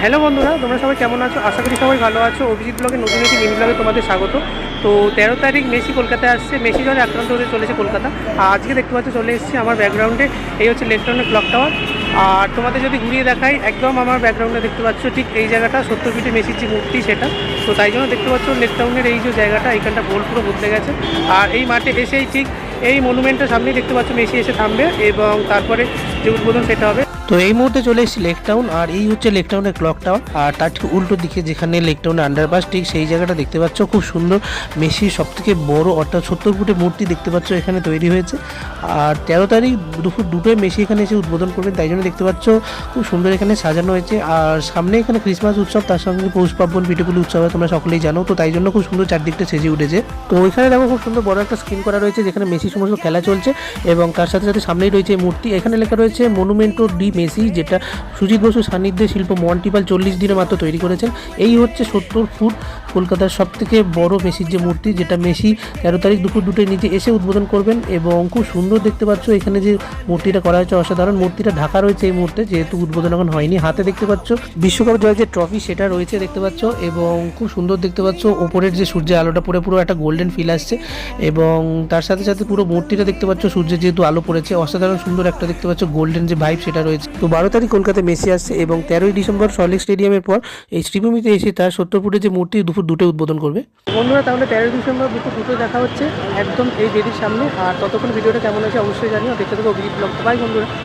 Hello বন্ধুরা, তোমরা সবাই কেমন আছো? আশা করি সবাই ভালো আছো। অভিজিৎ ব্লগে নতুন একটি মিনি ব্লগে তোমাদের স্বাগত। তো 13 তারিখ মেসি কলকাতায় আসছে, মেসি জ্বরে আক্রান্ত হতে চলেছে কলকাতা। আর আজকে দেখতে পাচ্ছ চলে এসেছি আমার ব্যাকগ্রাউন্ডে, এই হচ্ছে লেক টাউনের ক্লক টাওয়ার। আর তোমাদের যদি ঘুরিয়ে দেখাই, একদম আমার ব্যাকগ্রাউন্ডে দেখতে পাচ্ছ ঠিক এই জায়গাটা 70 ফিটে মেসির যে মূর্তি সেটা। তো তাই জন্য দেখতে পাচ্ছ লেক টাউনের এই যে জায়গাটা, এইখানটা গোল পুরো বদলে গেছে। আর এই মাঠে এসেই ঠিক এই মনুমেন্টের সামনেই দেখতে পাচ্ছ মেসি এসে থামবে এবং তারপরে যে উদ্বোধন সেটা হবে। তো এই মুহূর্তে চলে এসেছি লেক টাউন, আর এই হচ্ছে লেক টাউনের ক্লক টাওয়ার। আর তার ঠিক উল্টো দিকে যেখানে লেক টাউনের আন্ডারপাস, ঠিক সেই জায়গাটা দেখতে পাচ্ছ খুব সুন্দর মেসির সবথেকে বড় অর্থাৎ 70 ফুটের মূর্তি দেখতে পাচ্ছ এখানে তৈরি হয়েছে। আর 13 তারিখ দুপুর 2টোয় মেসি এখানে এসে উদ্বোধন করবেন, তাই জন্য দেখতে পাচ্ছ খুব সুন্দর এখানে সাজানো হয়েছে। আর সামনে এখানে ক্রিসমাস উৎসব, তার সঙ্গে পৌষ পার্বণ পিঠেপুলি উৎসব হয়, তোমরা সকলেই জানো। তো তাই জন্য খুব সুন্দর চারদিকটা সেজে উঠেছে। তো ওইখানে দেখো খুব সুন্দর বড় একটা স্ক্রিন করা রয়েছে যেখানে মেসি সমস্ত খেলা চলছে, এবং তার সাথে সাথে সামনেই রয়েছে মূর্তি। এখানে লেখা রয়েছে মনুমেন্টো ডি মেসি, যেটা সুজিত বসু সান্নিধ্যে শিল্প মন্টিপাল 40 দিনে মাত্র তৈরি করেছেন। এই হচ্ছে 70 ফুট কলকাতার সবথেকে বড় মেসির যে মূর্তি, যেটা মেসি 13 তারিখ দুপুর 2টোয় নিচে এসে উদ্বোধন করবেন। এবং খুব সুন্দর দেখতে পাচ্ছ এখানে যে মূর্তিটা করা হয়েছে, অসাধারণ। মূর্তিটা ঢাকা রয়েছে এই মুহূর্তে, যেহেতু উদ্বোধন এখন হয়নি। হাতে দেখতে পাচ্ছ বিশ্বকাপ জয়ের যে ট্রফি সেটা রয়েছে দেখতে পাচ্ছ, এবং খুব সুন্দর দেখতে পাচ্ছ ওপরের যে সূর্যের আলোটা পড়ে পুরো একটা গোল্ডেন ফিল আসছে। এবং তার সাথে সাথে পুরো মূর্তিটা দেখতে পাচ্ছ সূর্যের যেহেতু আলো পড়েছে, অসাধারণ সুন্দর একটা দেখতে পাচ্ছ গোল্ডেন যে ভাইব সেটা রয়েছে। তো 12 তারিখ কলকাতায় মেসি আসছে, এবং 13ই ডিসেম্বর সল্টলেক স্টেডিয়ামের পর এই শ্রীভূমিতে এসে তার 70 ফুটের যে মূর্তি দুপুর 2টোয় উদ্বোধন করবে। বন্ধুরা, তাহলে 13ই ডিসেম্বর দুপুর 2টোয় দেখা হচ্ছে একদম এই বেদির সামনে। আর ততক্ষণ ভিডিওটা কেমন আছে অবশ্যই জানিও। দেখতে থাকো অভিজিৎ ব্লগ। বাই বন্ধুরা।